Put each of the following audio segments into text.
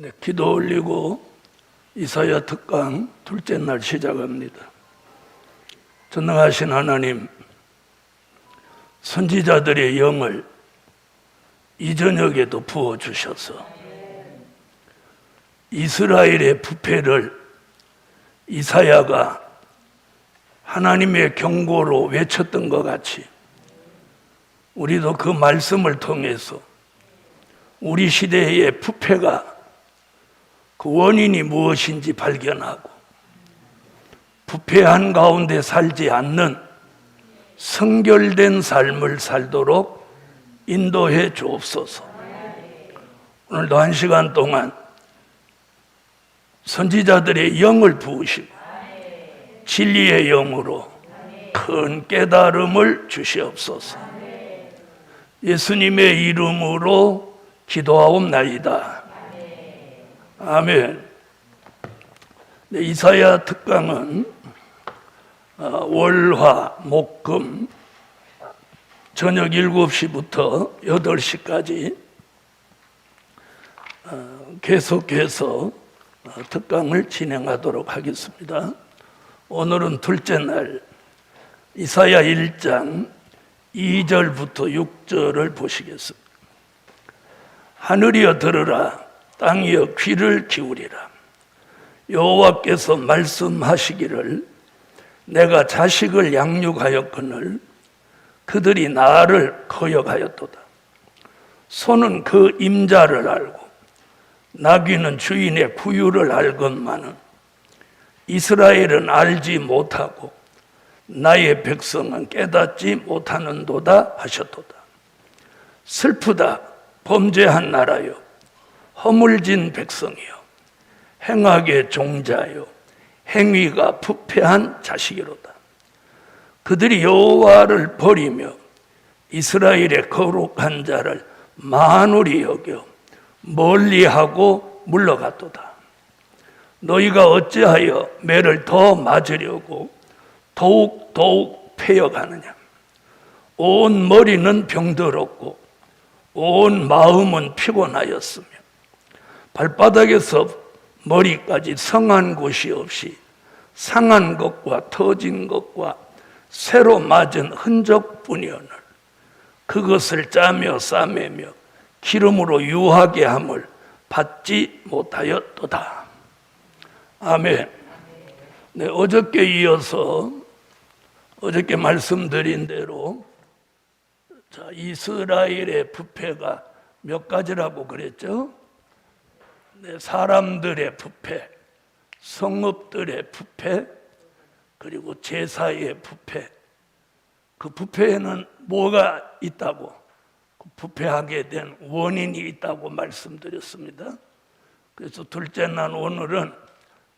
네, 기도 올리고 이사야 특강 둘째 날 시작합니다. 전능하신 하나님, 선지자들의 영을 이 저녁에도 부어주셔서 이스라엘의 부패를 이사야가 하나님의 경고로 외쳤던 것 같이 우리도 그 말씀을 통해서 우리 시대의 부패가 그 원인이 무엇인지 발견하고 부패한 가운데 살지 않는 성결된 삶을 살도록 인도해 주옵소서. 오늘도 1시간 동안 선지자들의 영을 부으시고 진리의 영으로 큰 깨달음을 주시옵소서. 예수님의 이름으로 기도하옵나이다. 아멘. 네, 이사야 특강은 월화, 목금 저녁 7시부터 8시까지 계속해서 특강을 진행하도록 하겠습니다. 오늘은 둘째 날 이사야 1장 2절부터 6절을 보시겠습니다. 하늘이여 들으라, 땅이여 귀를 기울이라. 여호와께서 말씀하시기를 내가 자식을 양육하였거늘 그들이 나를 거역하였도다. 소는 그 임자를 알고 나귀는 주인의 구유를 알건만은 이스라엘은 알지 못하고 나의 백성은 깨닫지 못하는도다 하셨도다. 슬프다 범죄한 나라요, 허물진 백성이요, 행악의 종자요, 행위가 부패한 자식이로다. 그들이 여호와를 버리며 이스라엘의 거룩한 자를 만홀히 여겨 멀리하고 물러갔도다. 너희가 어찌하여 매를 더 맞으려고 더욱 패여가느냐. 온 머리는 병들었고 온 마음은 피곤하였으며 발바닥에서 머리까지 성한 곳이 없이 상한 것과 터진 것과 새로 맞은 흔적뿐이오늘 그것을 짜며 싸매며 기름으로 유하게 함을 받지 못하였도다. 아멘. 네, 어저께 이어서 어저께 말씀드린 대로 이스라엘의 부패가 몇 가지라고 그랬죠? 네, 사람들의 부패, 성읍들의 부패, 그리고 제사의 부패. 그 부패에는 뭐가 있다고? 그 부패하게 된 원인이 있다고 말씀드렸습니다. 그래서 둘째 날 오늘은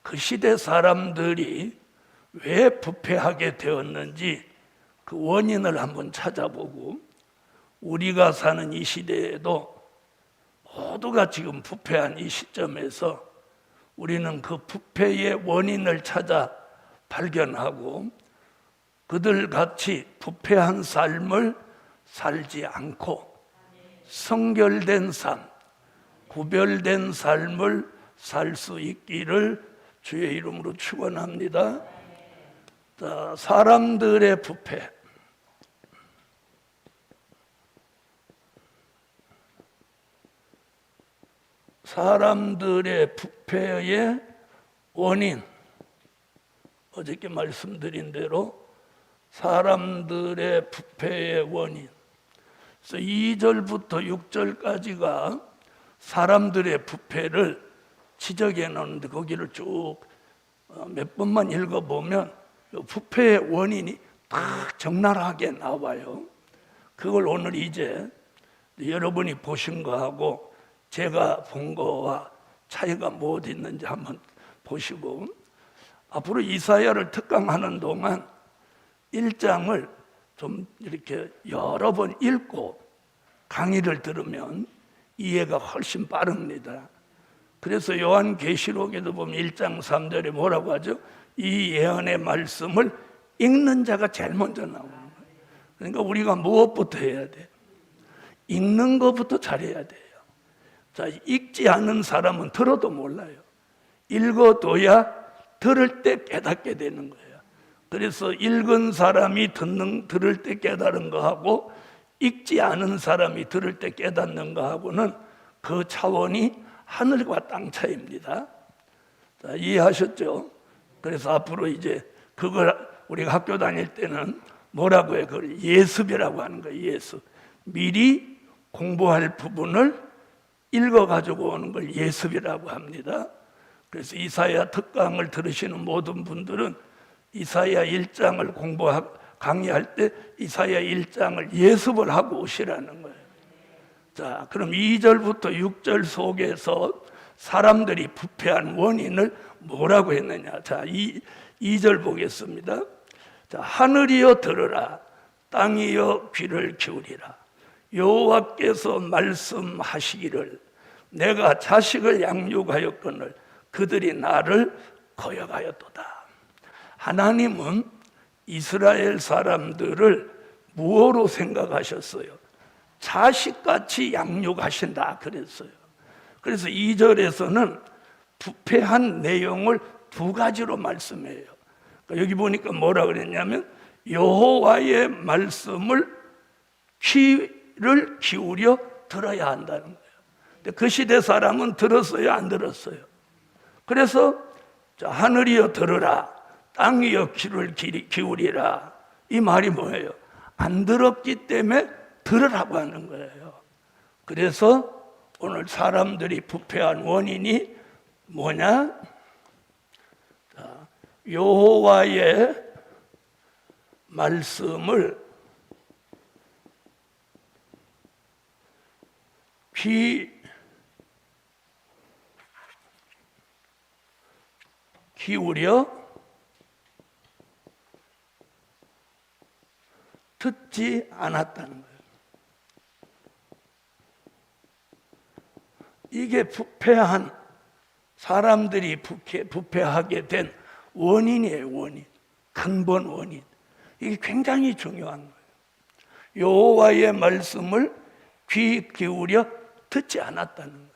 그 시대 사람들이 왜 부패하게 되었는지 그 원인을 한번 찾아보고 우리가 사는 이 시대에도 모두가 지금 부패한 이 시점에서 우리는 그 부패의 원인을 찾아 발견하고 그들 같이 부패한 삶을 살지 않고 성결된 삶, 구별된 삶을 살 수 있기를 주의 이름으로 축원합니다. 자, 사람들의 부패. 사람들의 부패의 원인, 어저께 말씀드린 대로 사람들의 부패의 원인. 그래서 2절부터 6절까지가 사람들의 부패를 지적해 놓는데 거기를 쭉 몇 번만 읽어보면 부패의 원인이 딱 적나라하게 나와요. 그걸 오늘 이제 여러분이 보신 거하고 제가 본 거와 차이가 무엇 있는지 한번 보시고 앞으로 이사야를 특강하는 동안 1장을 좀 이렇게 여러 번 읽고 강의를 들으면 이해가 훨씬 빠릅니다. 그래서 요한계시록에도 보면 1장 3절에 뭐라고 하죠? 이 예언의 말씀을 읽는 자가 제일 먼저 나오는 거예요. 그러니까 우리가 무엇부터 해야 돼요? 읽는 것부터 잘해야 돼요. 자, 읽지 않은 사람은 들어도 몰라요. 읽어둬야 들을 때 깨닫게 되는 거예요. 그래서 읽은 사람이 들을 때 깨달은 거하고 읽지 않은 사람이 들을 때 깨닫는 거하고는 그 차원이 하늘과 땅 차이입니다. 자, 이해하셨죠? 그래서 앞으로 이제 그걸 우리가 학교 다닐 때는 뭐라고 해요? 그걸 예습이라고 하는 거예요. 예습. 미리 공부할 부분을 읽어가지고 오는 걸 예습이라고 합니다. 그래서 이사야 특강을 들으시는 모든 분들은 이사야 1장을 강의할 때 이사야 1장을 예습을 하고 오시라는 거예요. 자, 그럼 2절부터 6절 속에서 사람들이 부패한 원인을 뭐라고 했느냐? 자, 2절 보겠습니다. 자, 하늘이여 들으라, 땅이여 귀를 기울이라. 여호와께서 말씀하시기를 내가 자식을 양육하였거늘 그들이 나를 거역하였도다. 하나님은 이스라엘 사람들을 무엇으로 생각하셨어요? 자식같이 양육하신다 그랬어요. 그래서 2절에서는 부패한 내용을 두 가지로 말씀해요. 그러니까 여기 보니까 뭐라 그랬냐면 여호와의 말씀을 귀를 기울여 들어야 한다는 거예요. 근데 그 시대 사람은 들었어요, 안 들었어요? 그래서 하늘이여 들으라, 땅이여 귀를 기울이라. 이 말이 뭐예요? 안 들었기 때문에 들으라고 하는 거예요. 그래서 오늘 사람들이 부패한 원인이 뭐냐? 여호와의 말씀을 귀 기울여 듣지 않았다는 거예요. 이게 부패한 사람들이 부패하게 된 원인이에요. 원인, 근본 원인. 이게 굉장히 중요한 거예요. 여호와의 말씀을 귀 기울여 듣지 않았다는 거예요.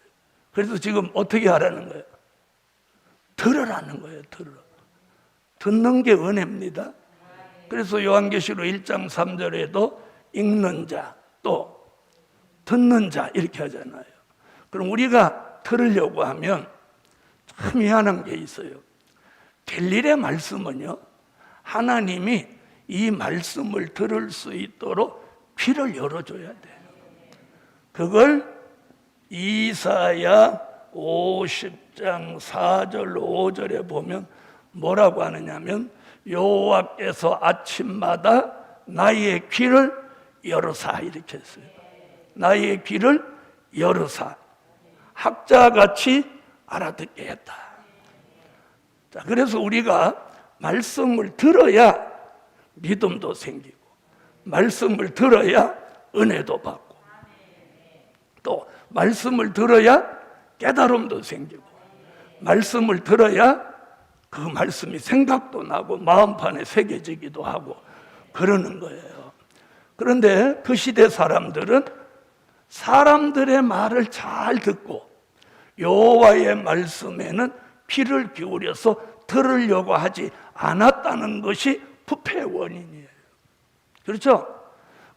그래서 지금 어떻게 하라는 거예요? 들으라는 거예요. 들으라. 듣는 게 은혜입니다. 그래서 요한계시록 1장 3절에도 읽는 자, 또 듣는 자 이렇게 하잖아요. 그럼 우리가 들으려고 하면 참 미안한 게 있어요. 갤릴의 말씀은요, 하나님이 이 말씀을 들을 수 있도록 귀를 열어줘야 돼요. 그걸 이사야 50장 4절 5절에 보면 뭐라고 하느냐면 여호와께서 아침마다 나의 귀를 열으사 이렇게 했어요. 나의 귀를 열으사 학자같이 알아듣게 했다. 자, 그래서 우리가 말씀을 들어야 믿음도 생기고 말씀을 들어야 은혜도 받고 또 말씀을 들어야 깨달음도 생기고 말씀을 들어야 그 말씀이 생각도 나고 마음판에 새겨지기도 하고 그러는 거예요. 그런데 그 시대 사람들은 사람들의 말을 잘 듣고 여호와의 말씀에는 귀를 기울여서 들으려고 하지 않았다는 것이 부패의 원인이에요. 그렇죠?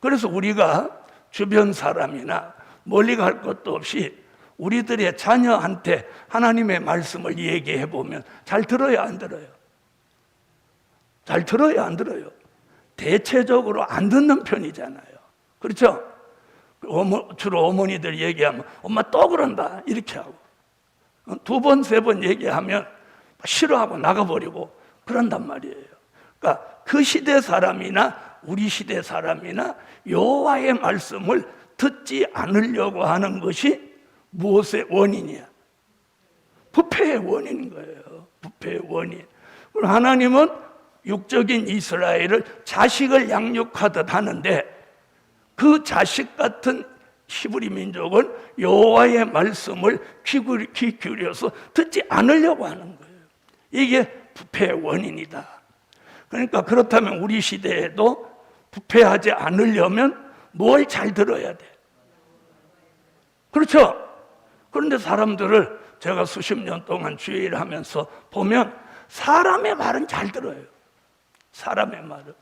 그래서 우리가 주변 사람이나 멀리 갈 것도 없이 우리들의 자녀한테 하나님의 말씀을 얘기해 보면 잘 들어요, 안 들어요? 잘 들어요, 안 들어요? 대체적으로 안 듣는 편이잖아요. 그렇죠? 주로 어머니들 얘기하면 엄마 또 그런다 이렇게 하고 두 번, 세 번 얘기하면 싫어하고 나가버리고 그런단 말이에요. 그러니까 그 시대 사람이나 우리 시대 사람이나 여호와의 말씀을 듣지 않으려고 하는 것이 무엇의 원인이야? 부패의 원인인 거예요. 부패의 원인. 그럼 하나님은 육적인 이스라엘을 자식을 양육하듯 하는데 그 자식 같은 히브리 민족은 여호와의 말씀을 귀 기울여서 듣지 않으려고 하는 거예요. 이게 부패의 원인이다. 그러니까 그렇다면 우리 시대에도 부패하지 않으려면 뭘 잘 들어야 돼? 그렇죠? 그런데 사람들을 제가 수십 년 동안 주의를 하면서 보면 사람의 말은 잘 들어요. 사람의 말은.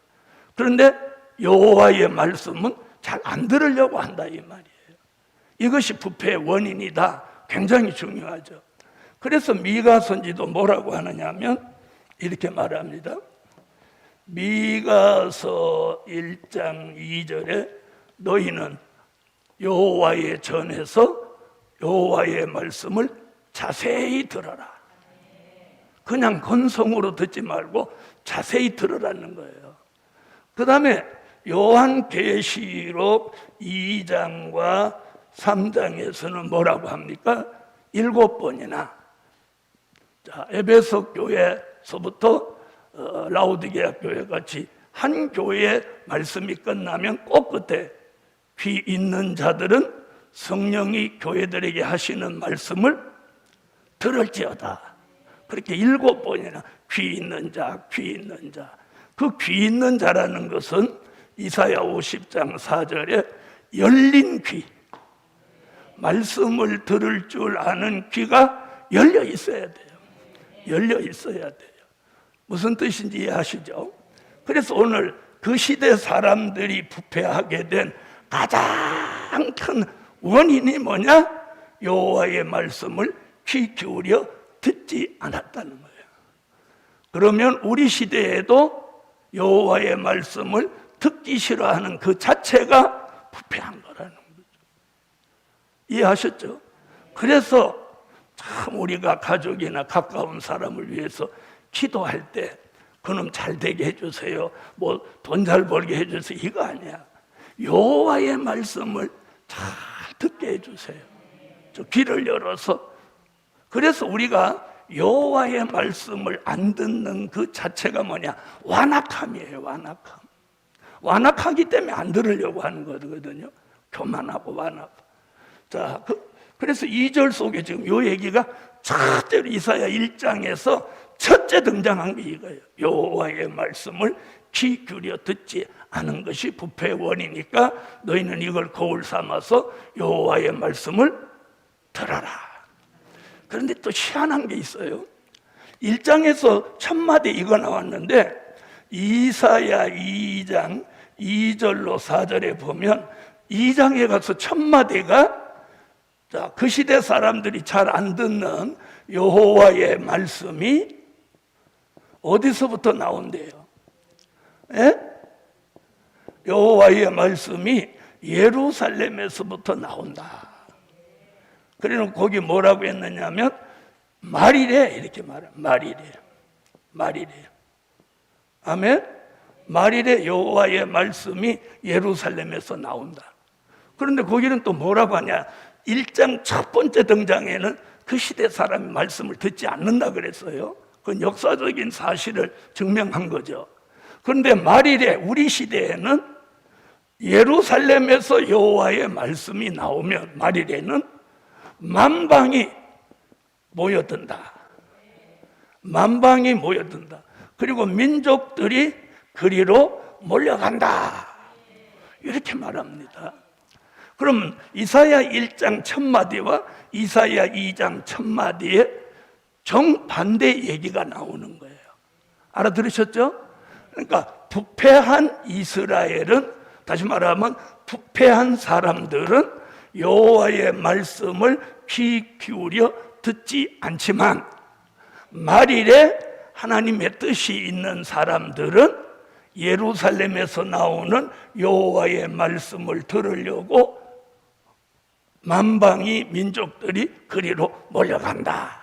그런데 여호와의 말씀은 잘 안 들으려고 한다 이 말이에요. 이것이 부패의 원인이다. 굉장히 중요하죠. 그래서 미가 선지도 뭐라고 하느냐면 이렇게 말합니다. 미가서 1장 2절에 너희는 여호와의 전에서 여호와의 말씀을 자세히 들어라. 그냥 건성으로 듣지 말고 자세히 들으라는 거예요. 그 다음에 요한계시록 2장과 3장에서는 뭐라고 합니까? 7번이나 에베소 교회에서부터 라오디게아 교회 같이 한 교회의 말씀이 끝나면 꼭 끝에 귀 있는 자들은 성령이 교회들에게 하시는 말씀을 들을지어다. 그렇게 7번이나 귀 있는 자, 귀 있는 자. 그 귀 있는 자라는 것은 이사야 50장 4절에 열린 귀, 말씀을 들을 줄 아는 귀가 열려 있어야 돼요. 열려 있어야 돼요. 무슨 뜻인지 이해하시죠? 그래서 오늘 그 시대 사람들이 부패하게 된 가장 큰 원인이 뭐냐? 여호와의 말씀을 귀 기울여 듣지 않았다는 거예요. 그러면 우리 시대에도 여호와의 말씀을 듣기 싫어하는 그 자체가 부패한 거라는 거죠. 이해하셨죠? 그래서 참 우리가 가족이나 가까운 사람을 위해서 기도할 때 그놈 잘 되게 해주세요, 뭐 돈 잘 벌게 해주세요, 이거 아니야. 여호와의 말씀을 잘 듣게 해주세요. 저 귀를 열어서. 그래서 우리가 여호와의 말씀을 안 듣는 그 자체가 뭐냐? 완악함이에요. 완악함. 완악하기 때문에 안 들으려고 하는 거거든요. 교만하고 완악. 자, 그래서 2절 속에 지금 요 얘기가 첫째로 이사야 1장에서 첫째 등장한 게 이거예요. 여호와의 말씀을 귀 기울여 듣지 않은 것이 부패의 원이니까 너희는 이걸 거울 삼아서 여호와의 말씀을 들어라. 그런데 또 희한한 게 있어요. 1장에서 첫 마디 이거 나왔는데 이사야 2장 2절로 4절에 보면 2장에 가서 첫 마디가 그 시대 사람들이 잘 안 듣는 여호와의 말씀이 어디서부터 나온대요? 예? 여호와의 말씀이 예루살렘에서부터 나온다. 그래서 거기 뭐라고 했느냐면 말이래 이렇게 말해. 말이래. 아멘. 말이래 여호와의 말씀이 예루살렘에서 나온다. 그런데 거기는 또 뭐라고 하냐? 1장 첫 번째 등장에는 그 시대 사람이 말씀을 듣지 않는다 그랬어요. 그건 역사적인 사실을 증명한 거죠. 그런데 말이래 우리 시대에는 예루살렘에서 여호와의 말씀이 나오면 말이래는 만방이 모여든다. 만방이 모여든다. 그리고 민족들이 그리로 몰려간다. 이렇게 말합니다. 그럼 이사야 1장 첫 마디와 이사야 2장 첫 마디에 정반대 얘기가 나오는 거예요. 알아들으셨죠? 그러니까 부패한 이스라엘은, 다시 말하면 부패한 사람들은 여호와의 말씀을 귀 기울여 듣지 않지만 말일에 하나님의 뜻이 있는 사람들은 예루살렘에서 나오는 여호와의 말씀을 들으려고 만방이 민족들이 그리로 몰려간다.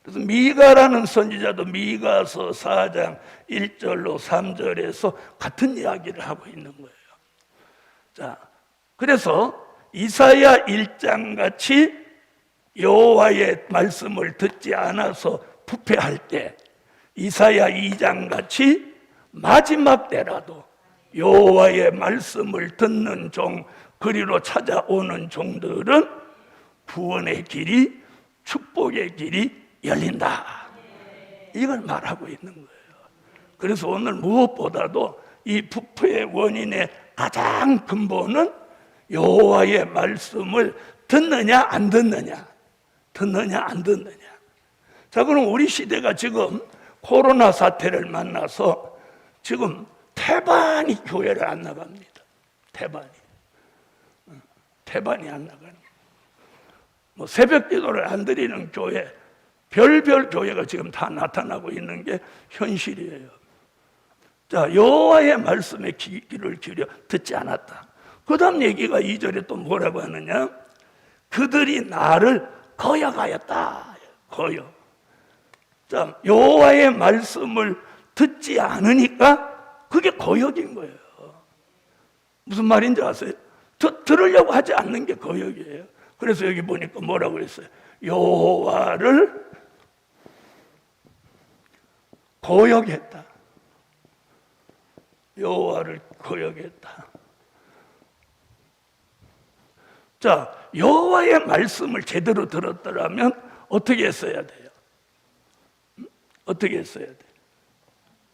그래서 미가라는 선지자도 미가서 4장 1절로 3절에서 같은 이야기를 하고 있는 거예요. 자, 그래서 이사야 1장 같이 여호와의 말씀을 듣지 않아서 부패할 때 이사야 2장 같이 마지막 때라도 여호와의 말씀을 듣는 종, 그리로 찾아오는 종들은 구원의 길이, 축복의 길이 열린다. 이걸 말하고 있는 거예요. 그래서 오늘 무엇보다도 이 부패의 원인의 가장 근본은 여호와의 말씀을 듣느냐 안 듣느냐, 듣느냐 안 듣느냐. 자, 그럼 우리 시대가 지금 코로나 사태를 만나서 지금 태반이 교회를 안 나갑니다. 태반이 안 나가는. 뭐 새벽 기도를 안 드리는 교회, 별별 교회가 지금 다 나타나고 있는 게 현실이에요. 자, 여호와의 말씀에 귀를 기울여 듣지 않았다. 그 다음 얘기가 2절에 또 뭐라고 하느냐? 그들이 나를 거역하였다. 거역. 자, 여호와의 말씀을 듣지 않으니까 그게 거역인 거예요. 무슨 말인지 아세요? 들으려고 하지 않는 게 거역이에요. 그래서 여기 보니까 뭐라고 그랬어요? 여호와를 거역했다. 여호와를 거역했다. 자, 여호와의 말씀을 제대로 들었더라면 어떻게 했어야 돼요? 어떻게 했어야 돼요?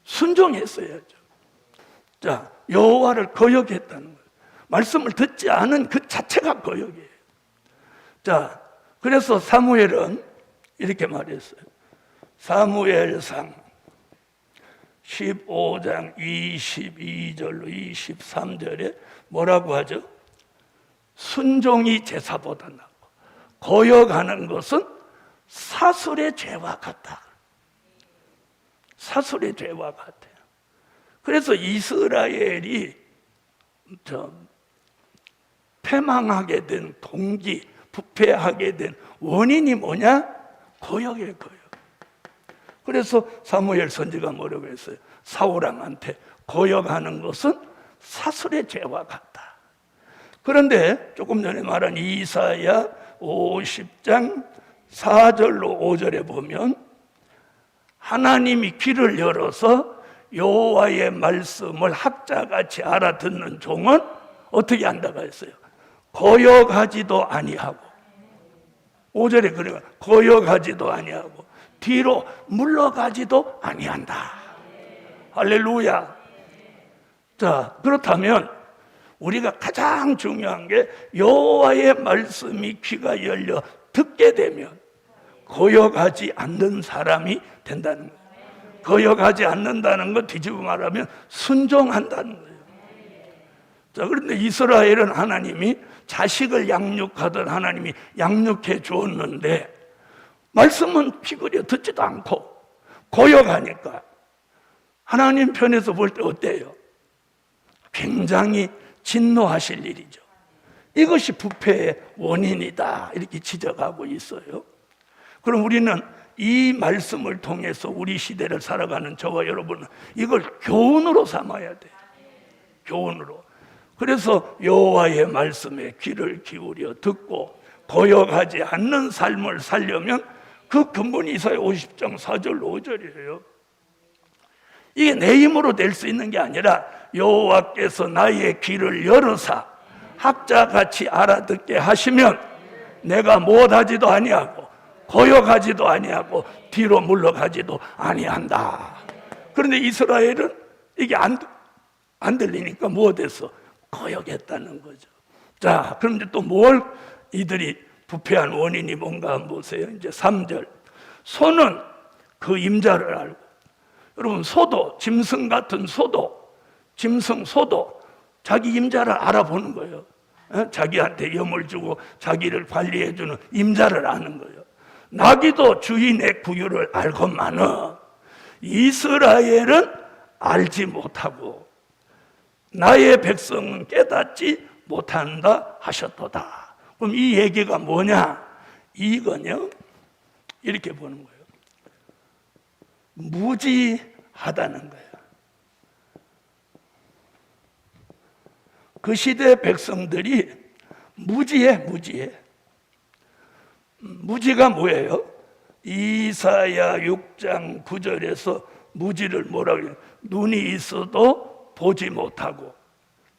순종했어야죠. 자, 여호와를 거역했다는 거예요. 말씀을 듣지 않은 그 자체가 거역이에요. 자, 그래서 사무엘은 이렇게 말했어요. 사무엘상 15장 22절로 23절에 뭐라고 하죠? 순종이 제사보다 낫고 거역하는 것은 사술의 죄와 같다. 사술의 죄와 같아요. 그래서 이스라엘이 패망하게 된 동기, 부패하게 된 원인이 뭐냐? 거역이에요, 거역. 그래서 사무엘 선지가 뭐라고 했어요? 사울왕한테 거역하는 것은 사술의 죄와 같다. 그런데 조금 전에 말한 이사야 50장 4절로 5절에 보면 하나님이 귀를 열어서 여호와의 말씀을 학자같이 알아듣는 종은 어떻게 한다고 했어요? 거역하지도 아니하고, 5절에 그래요. 거역하지도 아니하고 뒤로 물러가지도 아니한다. 할렐루야. 자, 그렇다면 우리가 가장 중요한 게 여호와의 말씀이 귀가 열려 듣게 되면 거역하지 않는 사람이 된다는 거예요. 거역하지 않는다는 건 뒤집어 말하면 순종한다는 거예요. 자, 그런데 이스라엘은 하나님이 자식을 양육하던 하나님이 양육해 주었는데 말씀은 귀걸여 듣지도 않고 거역하니까 하나님 편에서 볼 때 어때요? 굉장히 진노하실 일이죠. 이것이 부패의 원인이다 이렇게 지적하고 있어요. 그럼 우리는 이 말씀을 통해서 우리 시대를 살아가는 저와 여러분은 이걸 교훈으로 삼아야 돼요. 교훈으로. 그래서 여호와의 말씀에 귀를 기울여 듣고 거역하지 않는 삶을 살려면 그 근본이 이사야 50장 4절 5절이에요. 이게 내 힘으로 될 수 있는 게 아니라 여호와께서 나의 귀를 열어사 학자같이 알아듣게 하시면 내가 못하지도 아니하고 거역하지도 아니하고 뒤로 물러가지도 아니한다. 그런데 이스라엘은 이게 안 들리니까 무엇했어? 거역했다는 거죠. 자, 그럼 이제 또 뭘 이들이 부패한 원인이 뭔가 한번 보세요. 이제 3절. 소는 그 임자를 알고, 여러분 소도, 짐승 같은 소도, 짐승 소도 자기 임자를 알아보는 거예요. 자기한테 염을 주고 자기를 관리해주는 임자를 아는 거예요. 나귀도 주인의 구유를 알건만은 이스라엘은 알지 못하고 나의 백성은 깨닫지 못한다 하셨도다. 그럼 이 얘기가 뭐냐? 이건요, 이렇게 보는 거예요. 무지하다는 거예요. 그 시대 백성들이 무지해. 무지가 뭐예요? 이사야 6장 9절에서 무지를 뭐라고 해요? 눈이 있어도 보지 못하고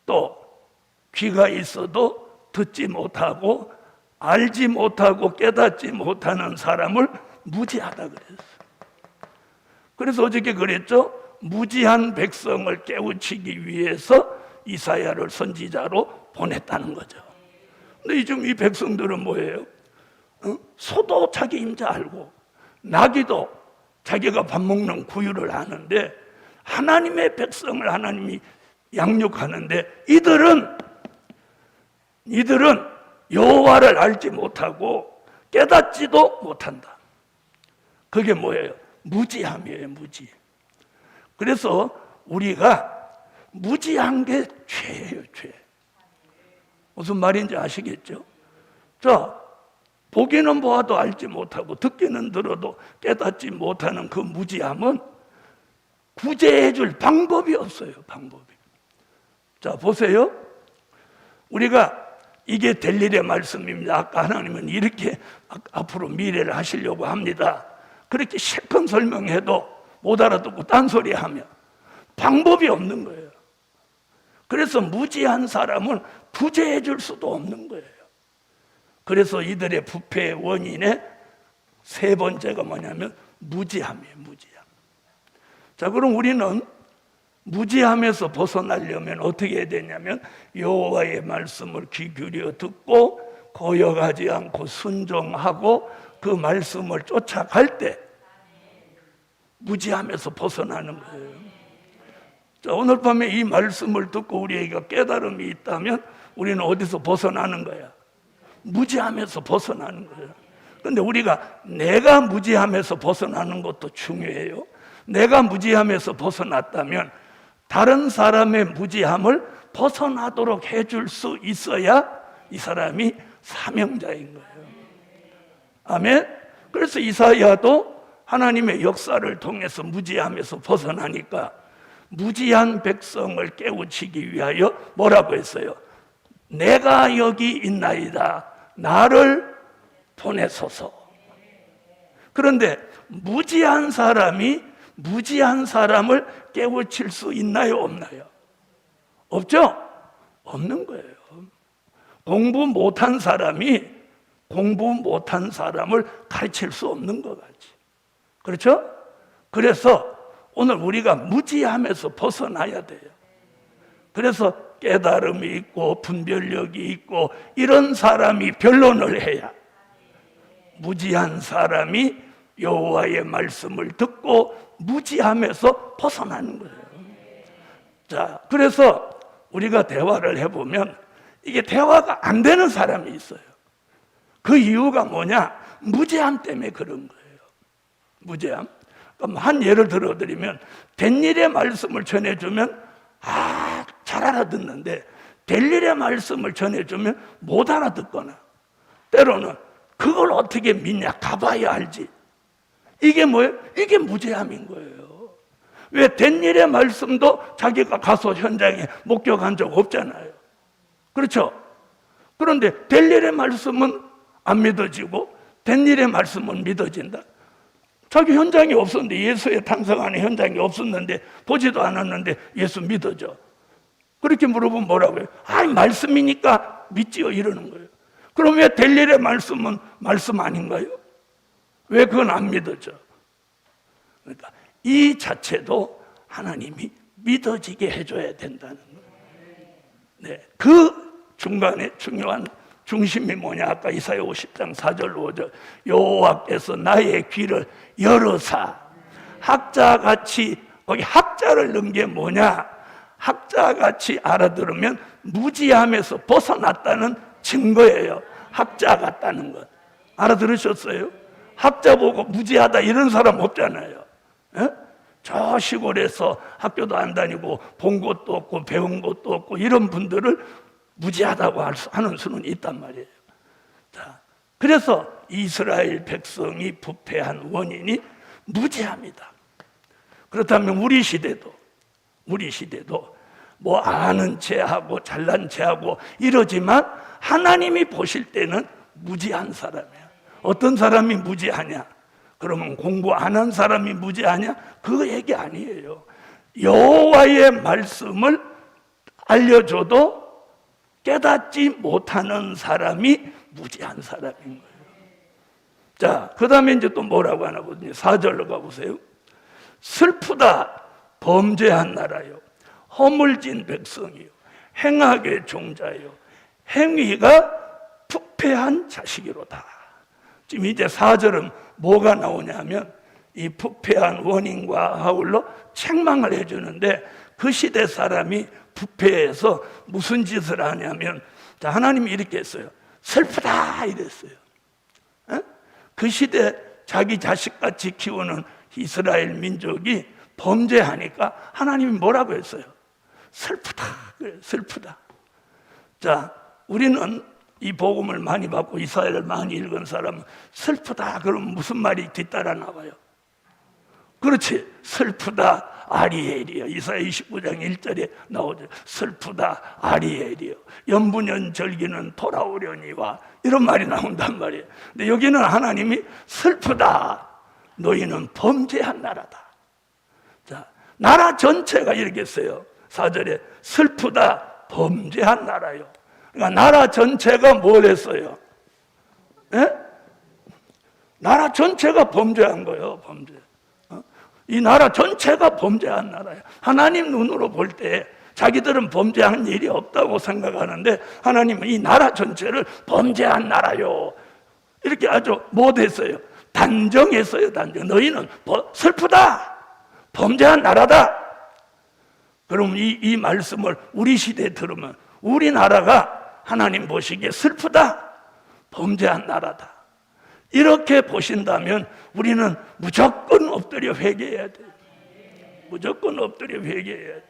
또 귀가 있어도 듣지 못하고 알지 못하고 깨닫지 못하는 사람을 무지하다 그랬어요. 그래서 어저께 그랬죠? 무지한 백성을 깨우치기 위해서 이사야를 선지자로 보냈다는 거죠. 근데 요즘 이 백성들은 뭐예요? 소도 자기 임자 알고 나귀도 자기가 밥 먹는 구유를 아는데 하나님의 백성을 하나님이 양육하는데 이들은 여호와를 알지 못하고 깨닫지도 못한다. 그게 뭐예요? 무지함이에요, 무지. 그래서 우리가 무지한 게 죄예요, 죄. 무슨 말인지 아시겠죠? 자, 보기는 보아도 알지 못하고 듣기는 들어도 깨닫지 못하는 그 무지함은 구제해 줄 방법이 없어요, 방법이. 자, 보세요. 우리가 이게 될 일의 말씀입니다. 아까 하나님은 이렇게 앞으로 미래를 하시려고 합니다. 그렇게 실컷 설명해도 못 알아듣고 딴소리 하면 방법이 없는 거예요. 그래서 무지한 사람은 구제해 줄 수도 없는 거예요. 그래서 이들의 부패의 원인의 세 번째가 뭐냐면 무지함이에요, 무지함. 자, 그럼 우리는 무지함에서 벗어나려면 어떻게 해야 되냐면 여호와의 말씀을 귀 기울여 듣고 거역하지 않고 순종하고 그 말씀을 쫓아갈 때 무지함에서 벗어나는 거예요. 자, 오늘 밤에 이 말씀을 듣고 우리에게 깨달음이 있다면 우리는 어디서 벗어나는 거야? 무지함에서 벗어나는 거예요. 그런데 우리가 내가 무지함에서 벗어나는 것도 중요해요. 내가 무지함에서 벗어났다면 다른 사람의 무지함을 벗어나도록 해줄 수 있어야 이 사람이 사명자인 거예요. 아멘. 그래서 이사야도 하나님의 역사를 통해서 무지함에서 벗어나니까 무지한 백성을 깨우치기 위하여 뭐라고 했어요? 내가 여기 있나이다. 나를 보내소서. 그런데 무지한 사람이 무지한 사람을 깨우칠 수 있나요, 없나요? 없죠? 없는 거예요. 공부 못한 사람이 공부 못한 사람을 가르칠 수 없는 것 같지. 그렇죠? 그래서 오늘 우리가 무지함에서 벗어나야 돼요. 그래서 깨달음이 있고 분별력이 있고 이런 사람이 변론을 해야 무지한 사람이 여호와의 말씀을 듣고 무지함에서 벗어나는 거예요. 자, 그래서 우리가 대화를 해보면 이게 대화가 안 되는 사람이 있어요. 그 이유가 뭐냐? 무지함 때문에 그런 거예요. 무지함. 그럼 한 예를 들어드리면 된 일의 말씀을 전해주면 잘 알아듣는데 될 일의 말씀을 전해주면 못 알아듣거나 때로는 그걸 어떻게 믿냐? 가봐야 알지. 이게 뭐예요? 이게 무지함인 거예요. 왜 된 일의 말씀도 자기가 가서 현장에 목격한 적 없잖아요. 그렇죠? 그런데 될 일의 말씀은 안 믿어지고 된 일의 말씀은 믿어진다. 자기 현장이 없었는데 예수의 탄생하는 현장이 없었는데 보지도 않았는데 예수 믿어져. 그렇게 물어보면 뭐라고 해요? 말씀이니까 믿지요 이러는 거예요. 그럼 왜 될 일의 말씀은 말씀 아닌가요? 왜 그건 안 믿어져? 그러니까 이 자체도 하나님이 믿어지게 해줘야 된다는 거예요. 네, 그 중간에 중요한 중심이 뭐냐? 아까 이사야 50장 4절 5절 여호와께서 나의 귀를 열어사 학자같이 거기 학자를 넣은 게 뭐냐? 학자같이 알아들으면 무지함에서 벗어났다는 증거예요. 학자 같다는 것 알아들으셨어요? 학자 보고 무지하다 이런 사람 없잖아요. 에? 저 시골에서 학교도 안 다니고 본 것도 없고 배운 것도 없고 이런 분들을 무지하다고 하는 수는 있단 말이에요. 자, 그래서 이스라엘 백성이 부패한 원인이 무지함이다. 그렇다면 우리 시대도 뭐 아는 체하고 잘난 체하고 이러지만 하나님이 보실 때는 무지한 사람이야. 어떤 사람이 무지하냐? 그러면 공부 안 한 사람이 무지하냐? 그 얘기 아니에요. 여호와의 말씀을 알려줘도 깨닫지 못하는 사람이 무지한 사람인 거예요. 자, 그 다음에 이제 또 뭐라고 하나 보더니 4절로 가보세요. 슬프다 범죄한 나라요 허물진 백성이요 행악의 종자요 행위가 부패한 자식이로다. 지금 이제 4절은 뭐가 나오냐면 이 부패한 원인과 아울러 책망을 해주는데, 그 시대 사람이 부패해서 무슨 짓을 하냐면, 자, 하나님이 이렇게 했어요. 슬프다 이랬어요. 그 시대 자기 자식같이 키우는 이스라엘 민족이 범죄하니까 하나님이 뭐라고 했어요? 슬프다. 그래요. 슬프다. 자, 우리는 이 복음을 많이 받고 이사야를 많이 읽은 사람은 슬프다 그러면 무슨 말이 뒤따라 나와요? 그렇지, 슬프다 아리엘이요. 이사야 29장 1절에 나오죠. 슬프다 아리엘이요. 연분연 절기는 돌아오려니와, 이런 말이 나온단 말이에요. 근데 여기는 하나님이 슬프다, 너희는 범죄한 나라다. 자, 나라 전체가 이렇게 했어요. 4절에 슬프다 범죄한 나라요. 그러니까 나라 전체가 뭘 했어요? 예? 나라 전체가 범죄한 거예요. 범죄. 이 나라 전체가 범죄한 나라예요. 하나님 눈으로 볼 때 자기들은 범죄한 일이 없다고 생각하는데, 하나님은 이 나라 전체를 범죄한 나라요, 이렇게 아주 못했어요. 단정했어요. 단정. 너희는 슬프다 범죄한 나라다. 그럼 이 말씀을 우리 시대에 들으면 우리나라가 하나님 보시기에 슬프다 범죄한 나라다 이렇게 보신다면 우리는 무조건 엎드려 회개해야 돼요. 무조건 엎드려 회개해야 돼요.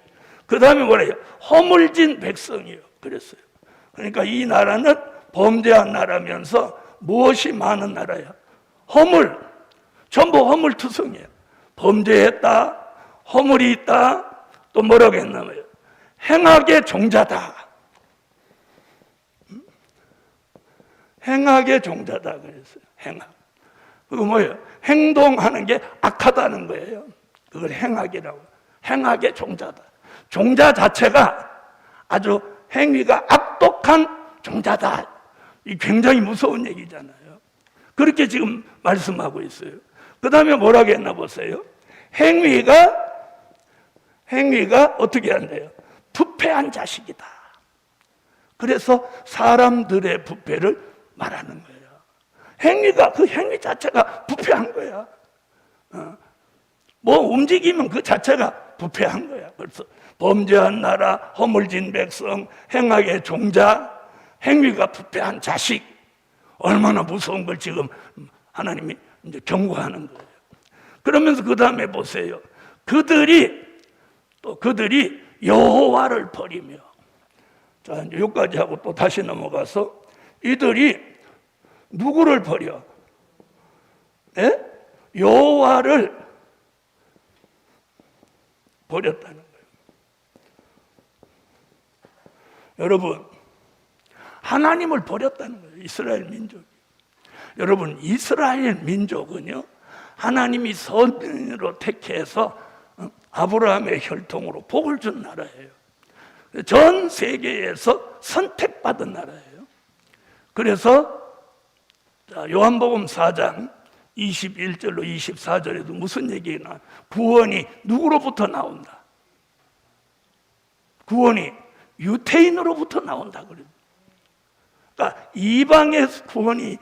그 다음에 뭐래요? 허물진 백성이요. 그랬어요. 그러니까 이 나라는 범죄한 나라면서 무엇이 많은 나라야? 허물. 전부 허물투성이에요. 범죄했다, 허물이 있다, 또 뭐라고 했나봐요? 행악의 종자다. 행악의 종자다 그랬어요. 행악. 그거 뭐예요? 행동하는 게 악하다는 거예요. 그걸 행악이라고. 행악의 종자다. 종자 자체가 아주 행위가 악독한 종자다. 이 굉장히 무서운 얘기잖아요. 그렇게 지금 말씀하고 있어요. 그 다음에 뭐라고 했나 보세요. 행위가 어떻게 한대요? 부패한 자식이다. 그래서 사람들의 부패를 말하는 거예요. 행위가, 그 행위 자체가 부패한 거야. 뭐 움직이면 그 자체가 부패한 거야. 그래서 범죄한 나라, 허물진 백성, 행악의 종자, 행위가 부패한 자식. 얼마나 무서운 걸 지금 하나님이 이제 경고하는 거예요. 그러면서 그 다음에 보세요. 그들이 여호와를 버리며, 자, 이제 여기까지 하고 또 다시 넘어가서 이들이 누구를 버려? 네? 여호와를 버렸다는 거예요. 여러분, 하나님을 버렸다는 거예요. 이스라엘 민족이. 여러분, 이스라엘 민족은요, 하나님이 선인으로 택해서 아브라함의 혈통으로 복을 준 나라예요. 전 세계에서 선택받은 나라예요. 그래서 요한복음 4장 21절로 24절에도 무슨 얘기가, 구원이 누구로부터 나온다? 구원이 유태인으로부터 나온다 그래요. 그러니까 이방의 구원이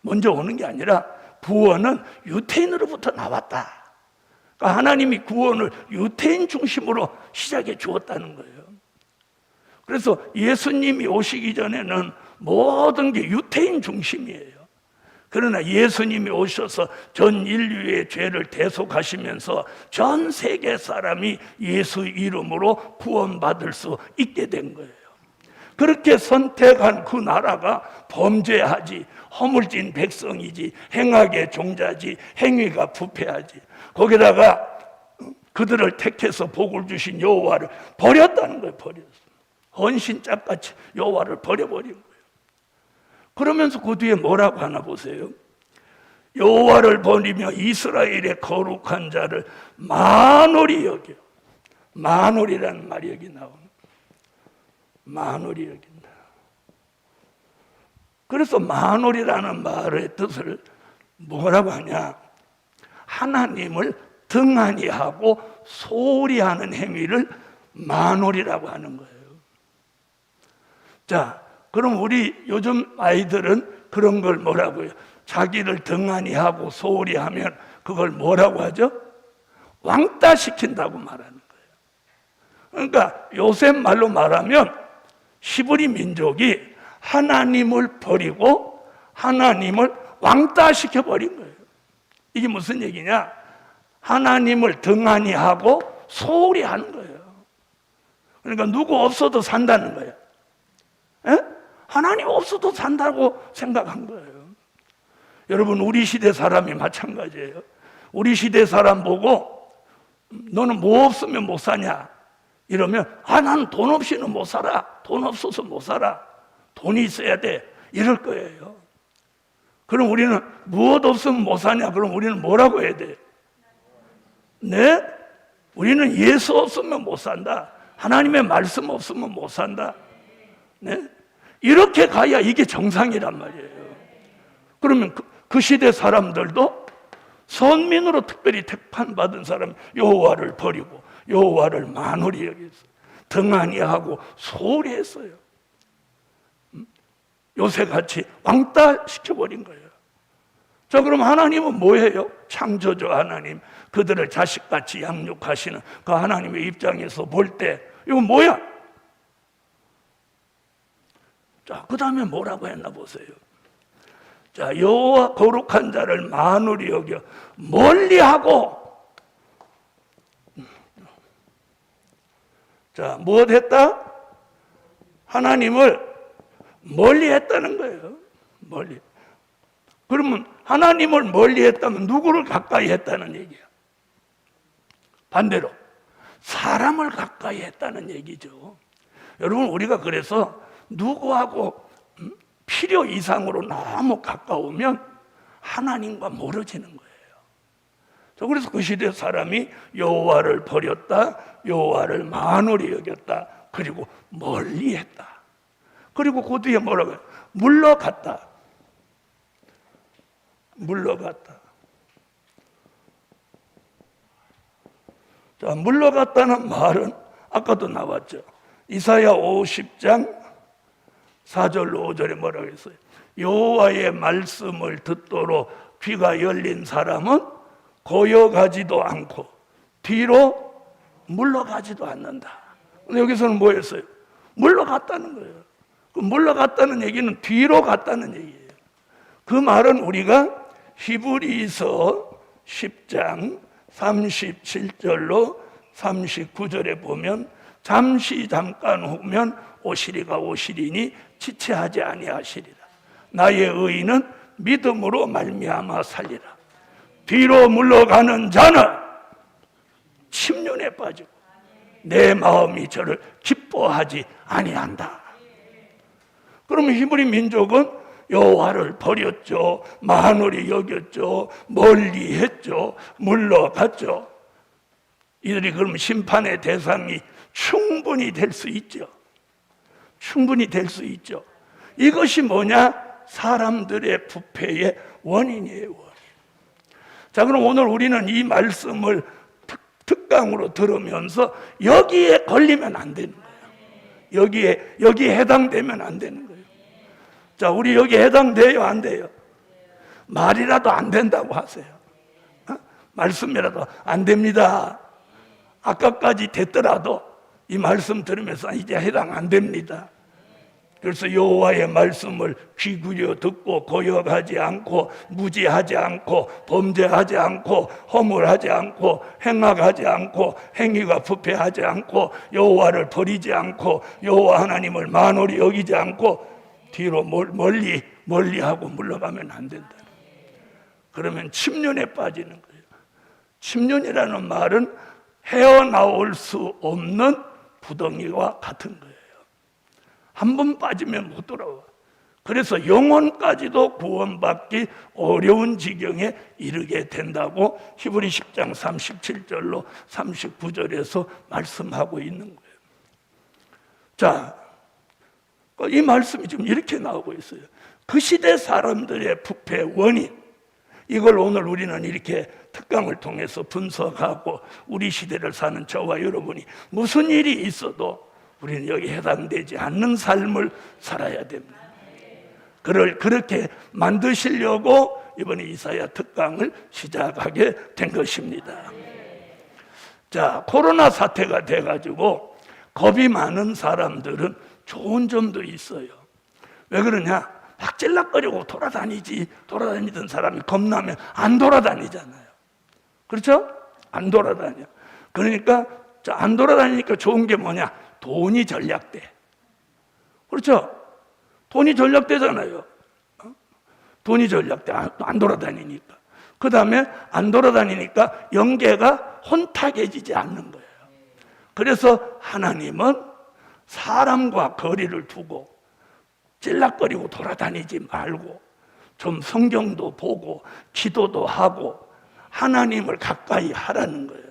먼저 오는 게 아니라 구원은 유태인으로부터 나왔다. 그러니까 하나님이 구원을 유태인 중심으로 시작해 주었다는 거예요. 그래서 예수님이 오시기 전에는 모든 게 유태인 중심이에요. 그러나 예수님이 오셔서 전 인류의 죄를 대속하시면서 전 세계 사람이 예수 이름으로 구원받을 수 있게 된 거예요. 그렇게 선택한 그 나라가 범죄하지, 허물진 백성이지, 행악의 종자지, 행위가 부패하지. 거기다가 그들을 택해서 복을 주신 여호와를 버렸다는 거예요. 버렸어. 헌신짝같이 여호와를 버려버린 거예요. 그러면서 그 뒤에 뭐라고 하나 보세요. 여호와를 버리며 이스라엘의 거룩한 자를 만홀히 여겨. 만홀이라는 말이 여기 나오는 거예요. 만홀히 여긴다. 그래서 만홀이라는 말의 뜻을 뭐라고 하냐? 하나님을 등한히 하고 소홀히 하는 행위를 만홀이라고 하는 거예요. 자, 그럼 우리 요즘 아이들은 그런 걸 뭐라고요? 자기를 등한히 하고 소홀히 하면 그걸 뭐라고 하죠? 왕따 시킨다고 말하는 거예요. 그러니까 요새 말로 말하면 히브리 민족이 하나님을 버리고 하나님을 왕따 시켜버린 거예요. 이게 무슨 얘기냐? 하나님을 등한히 하고 소홀히 하는 거예요. 그러니까 누구 없어도 산다는 거예요. 에? 하나님 없어도 산다고 생각한 거예요. 여러분, 우리 시대 사람이 마찬가지예요. 우리 시대 사람 보고 너는 뭐 없으면 못 사냐? 이러면 나는 돈 없이는 못 살아. 돈 없어서 못 살아. 돈이 있어야 돼. 이럴 거예요. 그럼 우리는 무엇 없으면 못 사냐? 그럼 우리는 뭐라고 해야 돼? 네? 우리는 예수 없으면 못 산다. 하나님의 말씀 없으면 못 산다. 네? 이렇게 가야 이게 정상이란 말이에요. 그러면 그 시대 사람들도 선민으로 특별히 택판받은 사람 여호와를 버리고 여호와를 만홀히 여겼어요. 등한히 하고 소홀히 했어요. 요새같이 왕따 시켜버린 거예요. 자, 그럼 하나님은 뭐예요? 창조주 하나님, 그들을 자식같이 양육하시는 그 하나님의 입장에서 볼 때 이건 뭐야? 자, 그 다음에 뭐라고 했나 보세요. 자, 여호와 거룩한 자를 만홀히 여겨 멀리하고, 자, 무엇 했다? 하나님을 멀리 했다는 거예요. 멀리. 그러면 하나님을 멀리 했다면 누구를 가까이 했다는 얘기야? 반대로 사람을 가까이 했다는 얘기죠. 여러분, 우리가 그래서 누구하고 필요 이상으로 너무 가까우면 하나님과 멀어지는 거예요. 그래서 그 시대 사람이 여호와를 버렸다, 여호와를 만홀히 여겼다, 그리고 멀리했다. 그리고 그 뒤에 뭐라고 해요? 물러갔다. 물러갔다. 자, 물러갔다는 말은 아까도 나왔죠. 이사야 50장 4절로 5절에 뭐라고 했어요? 여호와의 말씀을 듣도록 귀가 열린 사람은 고여가지도 않고 뒤로 물러가지도 않는다. 근데 여기서는 뭐였어요? 물러갔다는 거예요. 그 물러갔다는 얘기는 뒤로 갔다는 얘기예요. 그 말은 우리가 히브리서 10장 37절로 39절에 보면 잠시 잠깐 후면 오시리가 오시리니 지체하지 아니하시리라. 나의 의인은 믿음으로 말미암아 살리라. 뒤로 물러가는 자는 침륜에 빠지고 내 마음이 저를 기뻐하지 아니한다. 그러면 히브리 민족은 여호와를 버렸죠, 만홀히 여겼죠, 멀리했죠, 물러갔죠. 이들이 그럼 심판의 대상이 충분히 될 수 있죠. 충분히 될 수 있죠. 이것이 뭐냐? 사람들의 부패의 원인이에요, 원인. 자, 그럼 오늘 우리는 이 말씀을 특강으로 들으면서 여기에 걸리면 안 되는 거예요. 여기에 해당되면 안 되는 거예요. 자, 우리 여기 해당돼요, 안 돼요? 말이라도 안 된다고 하세요. 말씀이라도 안 됩니다. 아까까지 됐더라도 이 말씀 들으면서 이제 해당 안 됩니다. 그래서 여호와의 말씀을 귀 기울여 듣고 고역하지 않고 무지하지 않고 범죄하지 않고 허물하지 않고 행악하지 않고 행위가 부패하지 않고 여호와를 버리지 않고 여호와 하나님을 만홀히 여기지 않고 뒤로 멀리하고 물러가면 안 된다. 그러면 침륜에 빠지는 거예요. 침륜이라는 말은 헤어나올 수 없는 부덩이와 같은 거예요. 한 번 빠지면 못 돌아와. 그래서 영혼까지도 구원받기 어려운 지경에 이르게 된다고 히브리 10장 37절로 39절에서 말씀하고 있는 거예요. 자, 이 말씀이 지금 이렇게 나오고 있어요. 그 시대 사람들의 부패 원인, 이걸 오늘 우리는 이렇게 특강을 통해서 분석하고 우리 시대를 사는 저와 여러분이 무슨 일이 있어도 우리는 여기 해당되지 않는 삶을 살아야 됩니다. 그렇게 만드시려고 이번에 이사야 특강을 시작하게 된 것입니다. 자, 코로나 사태가 돼가지고 겁이 많은 사람들은 좋은 점도 있어요. 왜 그러냐? 막 찔락거리고 돌아다니던 사람이 겁나면 안 돌아다니잖아요. 그렇죠? 안 돌아다녀. 그러니까 안 돌아다니니까 좋은 게 뭐냐? 돈이 절약돼. 그렇죠? 돈이 절약되잖아요. 돈이 절약돼. 안 돌아다니니까. 그 다음에 안 돌아다니니까 영계가 혼탁해지지 않는 거예요. 그래서 하나님은 사람과 거리를 두고 찔락거리고 돌아다니지 말고 좀 성경도 보고 기도도 하고 하나님을 가까이 하라는 거예요.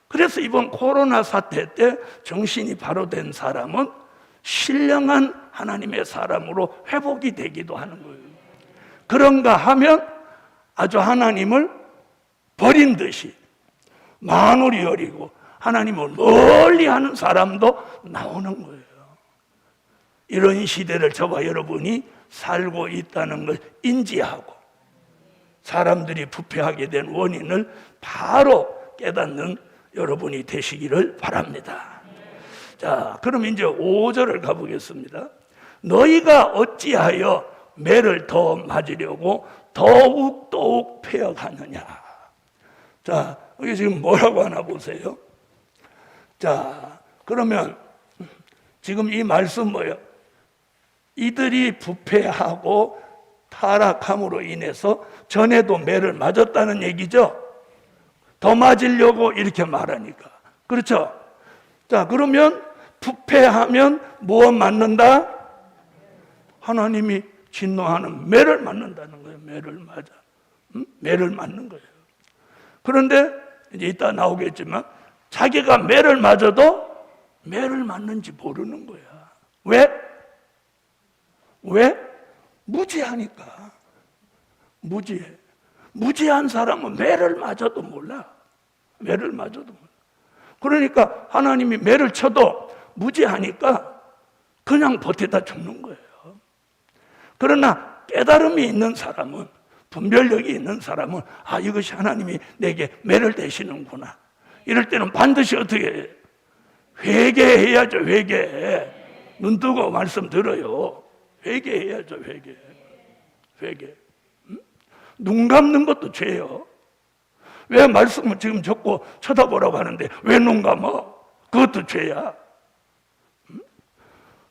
그래서 이번 코로나 사태 때 정신이 바로 된 사람은 신령한 하나님의 사람으로 회복이 되기도 하는 거예요. 그런가 하면 아주 하나님을 버린 듯이 만울이 여리고 하나님을 멀리 하는 사람도 나오는 거예요. 이런 시대를 저와 여러분이 살고 있다는 걸 인지하고 사람들이 부패하게 된 원인을 바로 깨닫는 여러분이 되시기를 바랍니다. 자, 그럼 이제 5절을 가보겠습니다. 너희가 어찌하여 매를 더 맞으려고 더욱 패역하느냐. 자, 여기 지금 뭐라고 하나 보세요. 자, 그러면 지금 이 말씀 뭐예요? 이들이 부패하고 타락함으로 인해서 전에도 매를 맞았다는 얘기죠. 더 맞으려고 이렇게 말하니까. 그렇죠? 자, 그러면 부패하면 무엇 맞는다? 하나님이 진노하는 매를 맞는다는 거예요. 매를 맞아. 매를 맞는 거예요. 그런데 이제 이따 나오겠지만 자기가 매를 맞아도 매를 맞는지 모르는 거야. 왜? 무지하니까. 무지해. 무지한 사람은 매를 맞아도 몰라. 매를 맞아도 몰라. 그러니까 하나님이 매를 쳐도 무지하니까 그냥 버티다 죽는 거예요. 그러나 깨달음이 있는 사람은, 분별력이 있는 사람은 이것이 하나님이 내게 매를 대시는구나. 이럴 때는 반드시 어떻게 해요? 회개해야죠. 회개. 눈 뜨고 말씀 들어요. 회개해야죠. 회개. 눈 감는 것도 죄요. 왜 말씀을 지금 적고 쳐다보라고 하는데 왜 눈 감아? 그것도 죄야.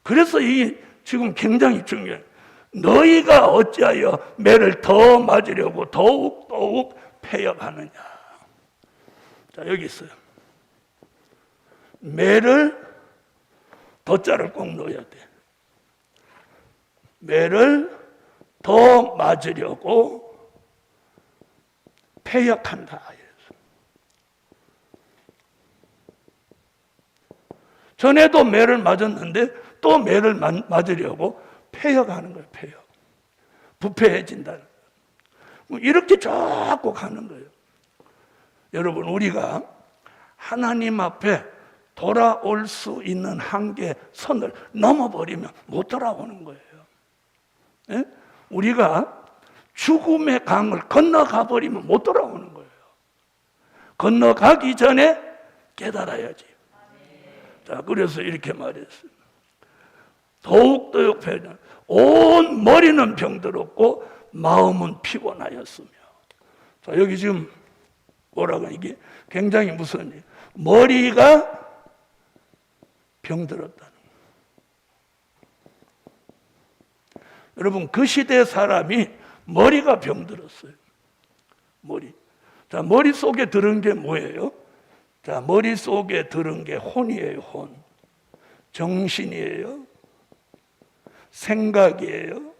그래서 이 지금 굉장히 중요해요. 너희가 어찌하여 매를 더 맞으려고 더욱 패역하느냐. 자, 여기 있어요. 매를 덧자를 꼭 넣어야 돼. 매를 더 맞으려고 패역한다. 전에도 매를 맞았는데 또 매를 맞으려고 패역하는 거예요. 패역. 부패해진다는 거예요. 이렇게 자꾸 가는 거예요. 여러분, 우리가 하나님 앞에 돌아올 수 있는 한계선을 넘어버리면 못 돌아오는 거예요. 예? 우리가 죽음의 강을 건너가 버리면 못 돌아오는 거예요. 건너가기 전에 깨달아야지. 자, 그래서 이렇게 말했어요. 더욱 패전. 온 머리는 병들었고 마음은 피곤하였으며. 자, 여기 지금 뭐라고 이게 굉장히 무서운 일. 머리가 병들었다는 거예요. 여러분, 그 시대 사람이 머리가 병들었어요. 머리. 자, 머릿속에 들은 게 뭐예요? 자, 머릿속에 들은 게 혼이에요, 혼. 정신이에요. 생각이에요.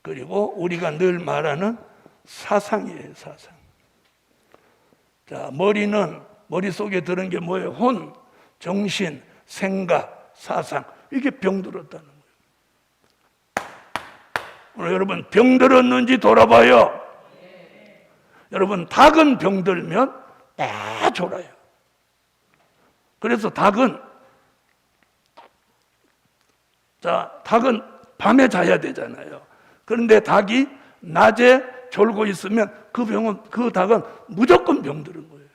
그리고 우리가 늘 말하는 사상이에요, 사상. 자, 머릿속에 들은 게 뭐예요? 혼, 정신, 생각, 사상. 이게 병들었다는 거예요. 오늘 여러분, 병들었는지 돌아봐요. 여러분, 닭은 병들면 다 졸아요. 그래서 닭은 밤에 자야 되잖아요. 그런데 닭이 낮에 졸고 있으면 그 닭은 무조건 병드는 거예요.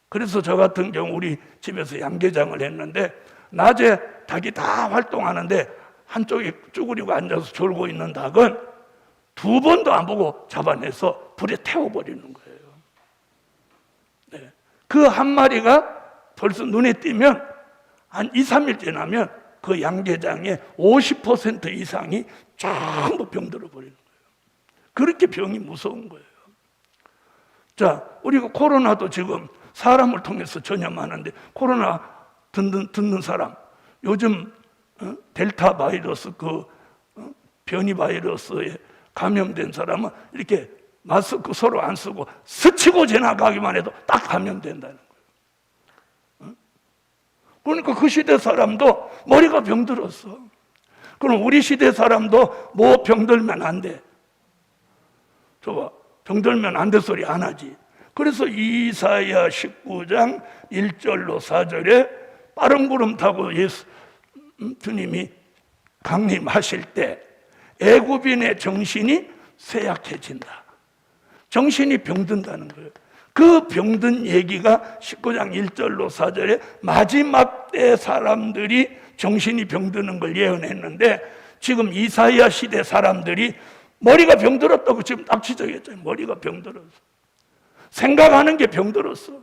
그래서 저 같은 경우 우리 집에서 양계장을 했는데 낮에 닭이 다 활동하는데 한쪽에 쭈그리고 앉아서 졸고 있는 닭은 2번도 안 보고 잡아내서 불에 태워버리는 거예요. 네. 그 한 마리가 벌써 눈에 띄면 한 2, 3일 지나면 그 양계장의 50% 이상이 전부 병들어 버리는 거예요. 그렇게 병이 무서운 거예요. 자, 우리가 코로나도 지금 사람을 통해서 전염하는데 코로나 듣는 사람 요즘 델타 바이러스 변이 바이러스에 감염된 사람은 이렇게 마스크 서로 안 쓰고 스치고 지나가기만 해도 딱 감염된다는 거예요. 그러니까 그 시대 사람도 머리가 병들었어. 그럼 우리 시대 사람도 뭐 병들면 안 돼. 저봐, 병들면 안 돼 소리 안 하지. 그래서 이사야 19장 1절로 4절에 빠른 구름 타고 주님이 강림하실 때 애굽인의 정신이 쇠약해진다. 정신이 병든다는 거예요. 그 병든 얘기가 19장 1절로 4절에 마지막 때 사람들이 정신이 병드는 걸 예언했는데 지금 이사야 시대 사람들이 머리가 병들었다고 지금 딱 지적했잖아요. 머리가 병들었어. 생각하는 게 병들었어.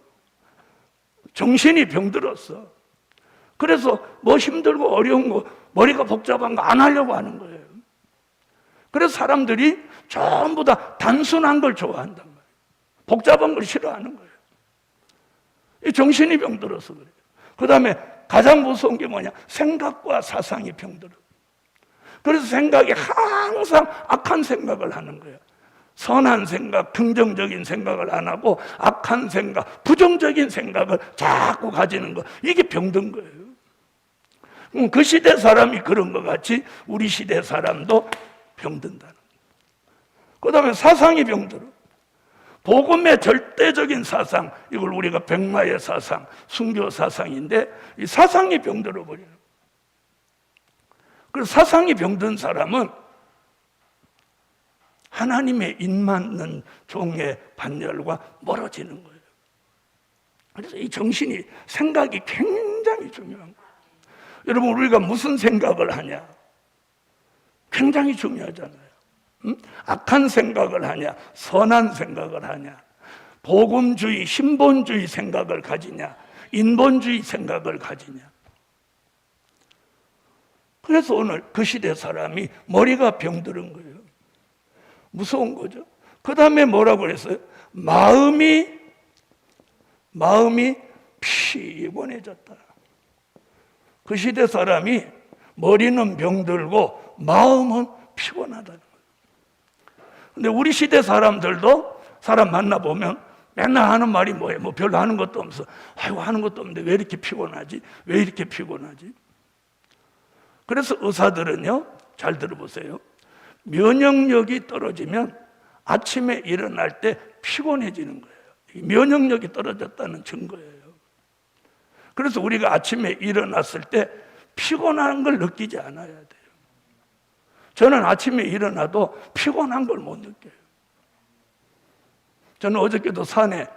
정신이 병들었어. 그래서 뭐 힘들고 어려운 거, 머리가 복잡한 거 안 하려고 하는 거예요. 그래서 사람들이 전부 다 단순한 걸 좋아한단 말이에요. 복잡한 걸 싫어하는 거예요. 이 정신이 병들어서 그래요. 그 다음에 가장 무서운 게 뭐냐? 생각과 사상이 병들어. 그래서 생각이 항상 악한 생각을 하는 거예요. 선한 생각, 긍정적인 생각을 안 하고 악한 생각, 부정적인 생각을 자꾸 가지는 거. 이게 병든 거예요. 그 시대 사람이 그런 것 같이 우리 시대 사람도 병든다는 거예요. 그 다음에 사상이 병들어. 복음의 절대적인 사상, 이걸 우리가 백마의 사상, 순교 사상인데 이 사상이 병들어 버리는 거예요. 그래서 사상이 병든 사람은 하나님의 입맞는 종의 반열과 멀어지는 거예요. 그래서 이 정신이, 생각이 굉장히 중요한 거예요. 여러분, 우리가 무슨 생각을 하냐? 굉장히 중요하잖아요. 악한 생각을 하냐? 선한 생각을 하냐? 복음주의, 신본주의 생각을 가지냐? 인본주의 생각을 가지냐? 그래서 오늘 그 시대 사람이 머리가 병들은 거예요. 무서운 거죠. 그 다음에 뭐라고 그랬어요? 마음이 피곤해졌다. 그 시대 사람이 머리는 병들고 마음은 피곤하다는 거예요. 근데 우리 시대 사람들도 사람 만나보면 맨날 하는 말이 뭐예요? 뭐 별로 하는 것도 없어. 아이고, 하는 것도 없는데 왜 이렇게 피곤하지? 왜 이렇게 피곤하지? 그래서 의사들은요, 잘 들어보세요. 면역력이 떨어지면 아침에 일어날 때 피곤해지는 거예요. 면역력이 떨어졌다는 증거예요. 그래서 우리가 아침에 일어났을 때 피곤한 걸 느끼지 않아야 돼요. 저는 아침에 일어나도 피곤한 걸 못 느껴요. 저는 어저께도 산에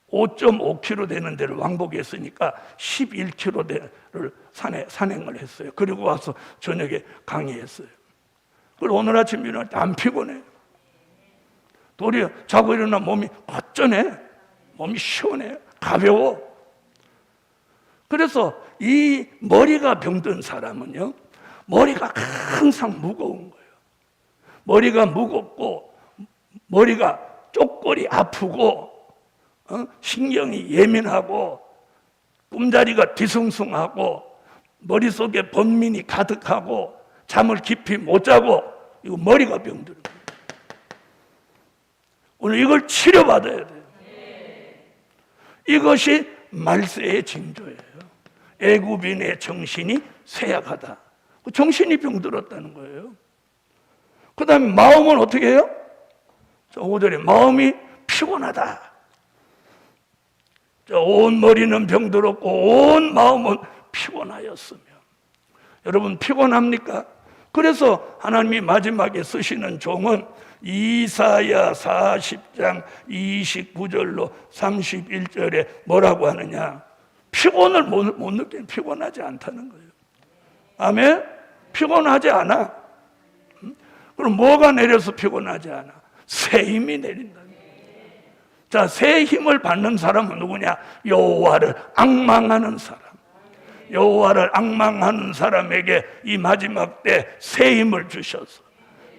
5.5km 되는 데를 왕복했으니까 11km를 산에 산행을 했어요. 그리고 와서 저녁에 강의했어요. 그리고 오늘 아침 일어날 때 안 피곤해요. 도리어 자고 일어나면 몸이 허전해. 몸이 시원해. 가벼워. 그래서 이 머리가 병든 사람은요, 머리가 항상 무거운 거예요. 머리가 무겁고, 머리가 쪽골이 아프고, 신경이 예민하고, 꿈자리가 뒤숭숭하고, 머릿속에 번민이 가득하고, 잠을 깊이 못 자고, 이거 머리가 병들어요. 오늘 이걸 치료받아야 돼요. 이것이 말세의 징조예요. 애굽인의 정신이 쇠약하다. 정신이 병들었다는 거예요. 그 다음에 마음은 어떻게 해요? 5절에 마음이 피곤하다. 온 머리는 병들었고 온 마음은 피곤하였으며. 여러분 피곤합니까? 그래서 하나님이 마지막에 쓰시는 종은 이사야 40장 29절로 31절에 뭐라고 하느냐? 피곤을 못 느끼는, 피곤하지 않다는 거예요. 아멘? 피곤하지 않아. 그럼 뭐가 내려서 피곤하지 않아? 새 힘이 내린다. 자, 새 힘을 받는 사람은 누구냐? 여호와를 앙망하는 사람. 여호와를 앙망하는 사람에게 이 마지막 때 새 힘을 주셔서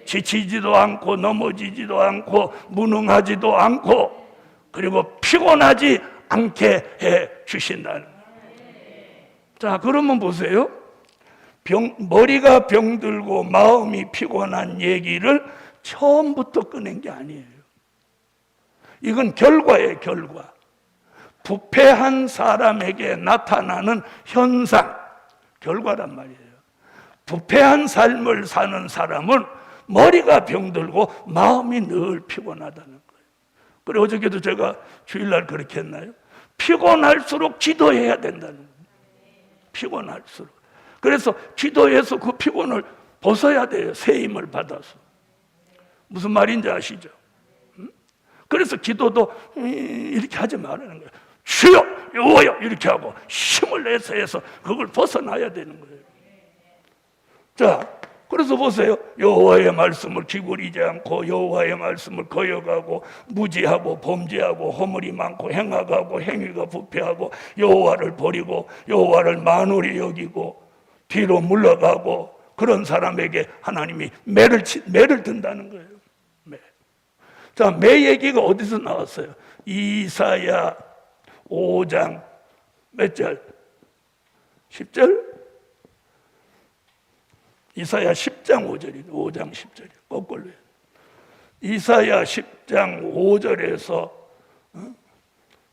지치지도 않고 넘어지지도 않고 무능하지도 않고 그리고 피곤하지 않게 해 주신다는 거예요. 자, 그러면 보세요. 머리가 병들고 마음이 피곤한 얘기를 처음부터 꺼낸 게 아니에요. 이건 결과예요, 결과. 부패한 사람에게 나타나는 현상, 결과란 말이에요. 부패한 삶을 사는 사람은 머리가 병들고 마음이 늘 피곤하다는 거예요. 그래, 어저께도 제가 주일날 그렇게 했나요? 피곤할수록 기도해야 된다는 거예요. 피곤할수록. 그래서 기도해서 그 피곤을 벗어야 돼요. 새 힘을 받아서. 무슨 말인지 아시죠? 그래서 기도도 이렇게 하지 말라는 거예요. 주여, 여호와여 이렇게 하고 힘을 내서 해서 그걸 벗어나야 되는 거예요. 자, 그래서 보세요. 여호와의 말씀을 기울이지 않고 여호와의 말씀을 거역하고 무지하고 범죄하고 허물이 많고 행악하고 행위가 부패하고 여호와를 버리고 여호와를 만홀히 여기고 뒤로 물러가고 그런 사람에게 하나님이 매를 든다는 거예요. 매. 자, 매 얘기가 어디서 나왔어요? 이사야 5장 몇 절? 10절? 이사야 10장 5절이에요. 5장 10절이에요. 거꾸로요. 이사야 10장 5절에서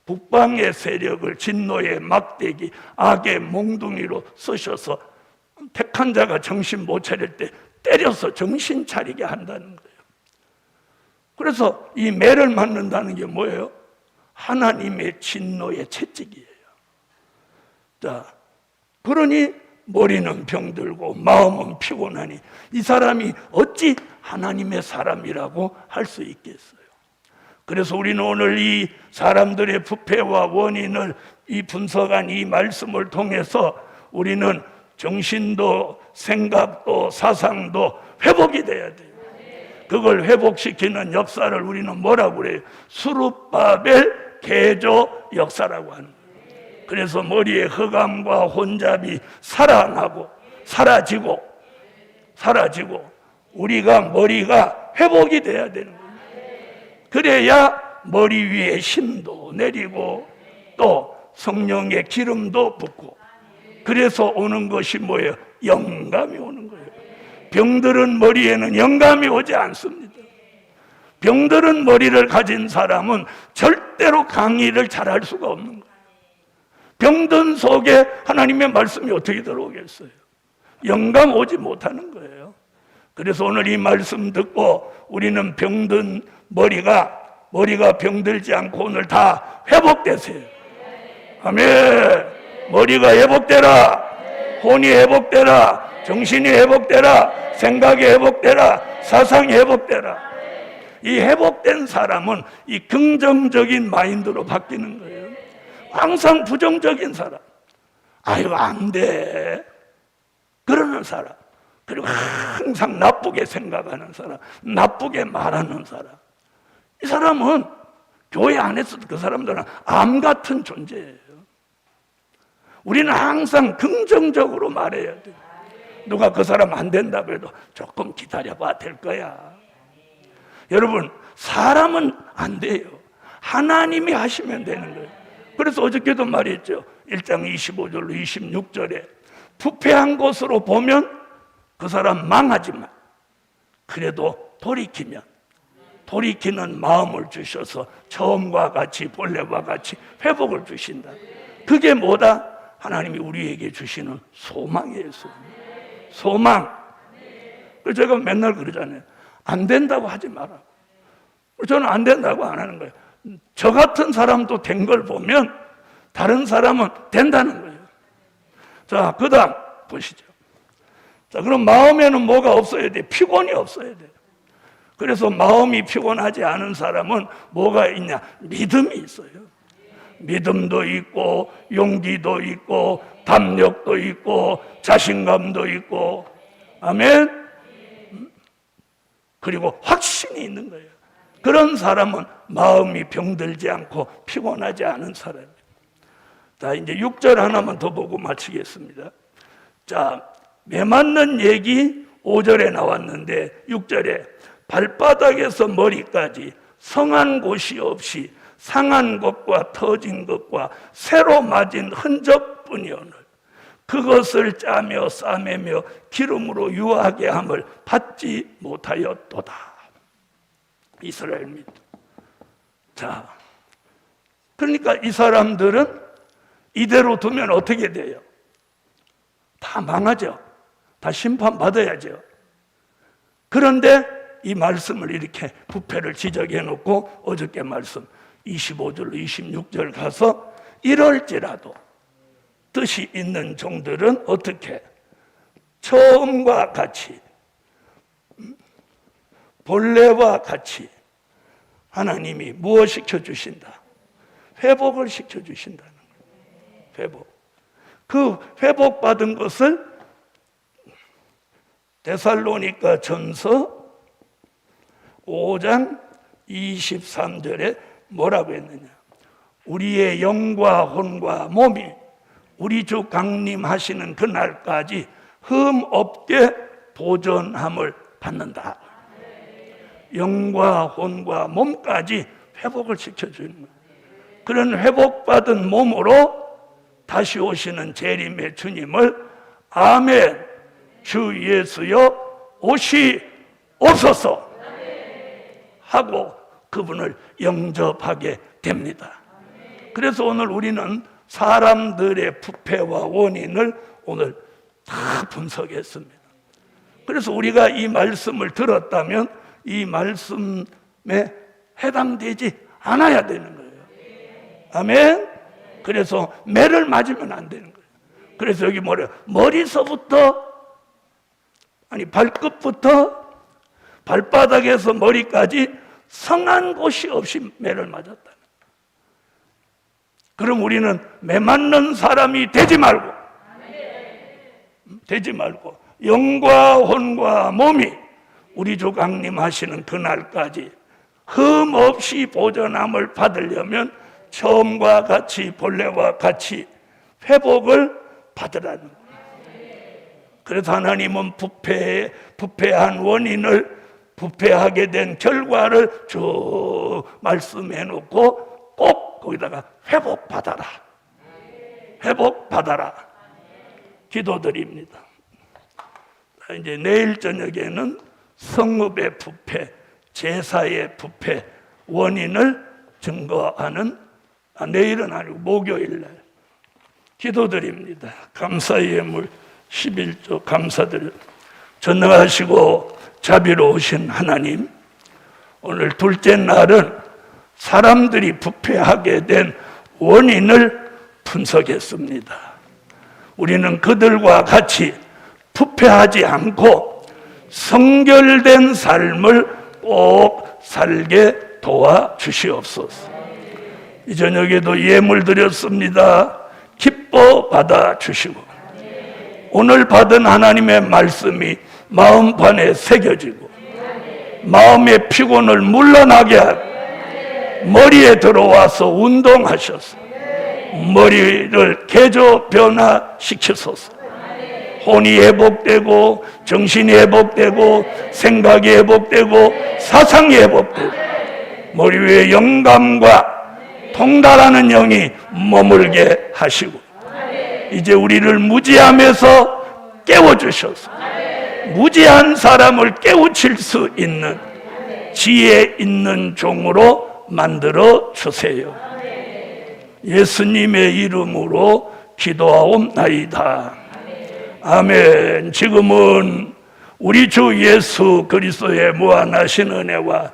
북방의 세력을 진노의 막대기, 악의 몽둥이로 쓰셔서 택한 자가 정신 못 차릴 때 때려서 정신 차리게 한다는 거예요. 그래서 이 매를 맞는다는 게 뭐예요? 하나님의 진노의 채찍이에요. 자, 그러니 머리는 병들고 마음은 피곤하니 이 사람이 어찌 하나님의 사람이라고 할 수 있겠어요? 그래서 우리는 오늘 이 사람들의 부패와 원인을 이 분석한 이 말씀을 통해서 우리는 정신도 생각도 사상도 회복이 돼야 돼요. 그걸 회복시키는 역사를 우리는 뭐라고 그래요? 수룹바벨 개조 역사라고 하는 거예요. 그래서 머리에 흑암과 혼잡이 살아나고 사라지고 우리가 머리가 회복이 돼야 되는 거예요. 그래야 머리 위에 힘도 내리고 또 성령의 기름도 붓고 그래서 오는 것이 뭐예요? 영감이 오는 거예요. 병들은 머리에는 영감이 오지 않습니다. 병들은 머리를 가진 사람은 절대로 강의를 잘할 수가 없는 거예요. 병든 속에 하나님의 말씀이 어떻게 들어오겠어요? 영감 오지 못하는 거예요. 그래서 오늘 이 말씀 듣고 우리는 병든 머리가 병들지 않고 오늘 다 회복되세요. 아멘. 머리가 회복되라. 혼이 회복되라. 정신이 회복되라. 생각이 회복되라. 사상이 회복되라. 이 회복된 사람은 이 긍정적인 마인드로 바뀌는 거예요. 항상 부정적인 사람, 아유 안 돼 그러는 사람, 그리고 항상 나쁘게 생각하는 사람, 나쁘게 말하는 사람, 이 사람은 교회 안에서도 그 사람들은 암 같은 존재예요. 우리는 항상 긍정적으로 말해야 돼요. 누가 그 사람 안 된다고 해도 조금 기다려봐 될 거야. 여러분, 사람은 안 돼요. 하나님이 하시면 되는 거예요. 그래서 어저께도 말했죠. 1장 25절로 26절에 부패한 것으로 보면 그 사람 망하지만 그래도 돌이키는 마음을 주셔서 처음과 같이 본래와 같이 회복을 주신다. 그게 뭐다? 하나님이 우리에게 주시는 소망이에요. 소망. 그래서 제가 맨날 그러잖아요. 안 된다고 하지 마라. 저는 안 된다고 안 하는 거예요. 저 같은 사람도 된 걸 보면 다른 사람은 된다는 거예요. 자, 그 다음 보시죠. 자, 그럼 마음에는 뭐가 없어야 돼? 피곤이 없어야 돼. 그래서 마음이 피곤하지 않은 사람은 뭐가 있냐? 믿음이 있어요. 믿음도 있고 용기도 있고 담력도 있고 자신감도 있고, 아멘. 그리고 확신이 있는 거예요. 그런 사람은 마음이 병들지 않고 피곤하지 않은 사람이에요. 자, 이제 6절 하나만 더 보고 마치겠습니다. 자, 매맞는 얘기 5절에 나왔는데 6절에 발바닥에서 머리까지 성한 곳이 없이 상한 것과 터진 것과 새로 맞은 흔적뿐이오늘 그것을 짜며 싸매며 기름으로 유하게 함을 받지 못하였도다. 이스라엘 민족. 자, 그러니까 이 사람들은 이대로 두면 어떻게 돼요? 다 망하죠. 다 심판받아야죠. 그런데 이 말씀을 이렇게 부패를 지적해 놓고 어저께 말씀 25절, 26절 가서 이럴지라도 뜻이 있는 종들은 어떻게? 처음과 같이 본래와 같이 하나님이 무엇 시켜주신다? 회복을 시켜주신다는 거예요. 회복. 그 회복받은 것을 데살로니가 전서 5장 23절에 뭐라고 했느냐? 우리의 영과 혼과 몸이 우리 주 강림하시는 그날까지 흠 없게 보존함을 받는다. 영과 혼과 몸까지 회복을 시켜주는 거예요. 그런 회복받은 몸으로 다시 오시는 재림의 주님을 아멘 주 예수여 오시옵소서 하고 그분을 영접하게 됩니다. 그래서 오늘 우리는 사람들의 부패와 원인을 오늘 다 분석했습니다. 그래서 우리가 이 말씀을 들었다면 이 말씀에 해당되지 않아야 되는 거예요. 아멘. 그래서 매를 맞으면 안 되는 거예요. 그래서 여기 뭐래요? 머리서부터 아니 발끝부터 발바닥에서 머리까지 성한 곳이 없이 매를 맞았다. 그럼 우리는 매 맞는 사람이 되지 말고 영과 혼과 몸이 우리 주 강림하시는 그날까지 흠 없이 보존함을 받으려면 처음과 같이 본래와 같이 회복을 받으라는 거예요. 그래서 하나님은 부패한 원인을 부패하게 된 결과를 쭉 말씀해 놓고 꼭 거기다가 회복받아라. 회복받아라. 기도드립니다. 이제 내일 저녁에는 성읍의 부패, 제사의 부패 원인을 증거하는 내일은 아니고 목요일 날 기도드립니다. 감사의 예물 11조 감사드려. 전능하시고 자비로우신 하나님, 오늘 둘째 날은 사람들이 부패하게 된 원인을 분석했습니다. 우리는 그들과 같이 부패하지 않고 성결된 삶을 꼭 살게 도와주시옵소서. 이 저녁에도 예물 드렸습니다. 기뻐 받아주시고 오늘 받은 하나님의 말씀이 마음판에 새겨지고 마음의 피곤을 물러나게 하고 머리에 들어와서 운동하셔서 머리를 개조 변화시키소서. 혼이 회복되고 정신이 회복되고 생각이 회복되고 사상이 회복되고 머리 위에 영감과 통달하는 영이 머물게 하시고 이제 우리를 무지함에서 깨워주셔서 무지한 사람을 깨우칠 수 있는 지혜 있는 종으로 만들어 주세요. 예수님의 이름으로 기도하옵나이다. 아멘. 지금은 우리 주 예수 그리스도의 무한하신 은혜와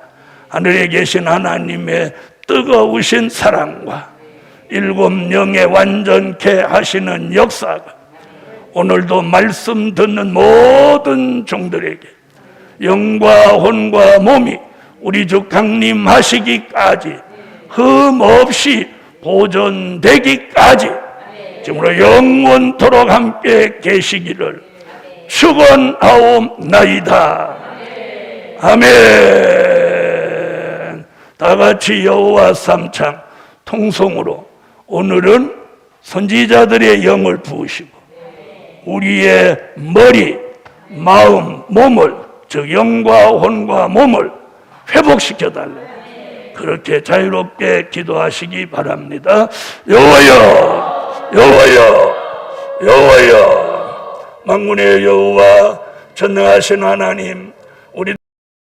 하늘에 계신 하나님의 뜨거우신 사랑과 일곱 영에 완전케 하시는 역사가 오늘도 말씀 듣는 모든 종들에게 영과 혼과 몸이 우리 주 강림하시기까지 흠없이 보존되기까지 지금으로 영원토록 함께 계시기를 축원하옵나이다. 아멘. 다 같이 여호와 삼창 통성으로 오늘은 선지자들의 영을 부으시고 우리의 머리, 마음, 몸을 즉 영과 혼과 몸을 회복시켜달라. 그렇게 자유롭게 기도하시기 바랍니다. 여호와여, 여호와여, 여호와여, 만군의 여호와 전능하신 하나님,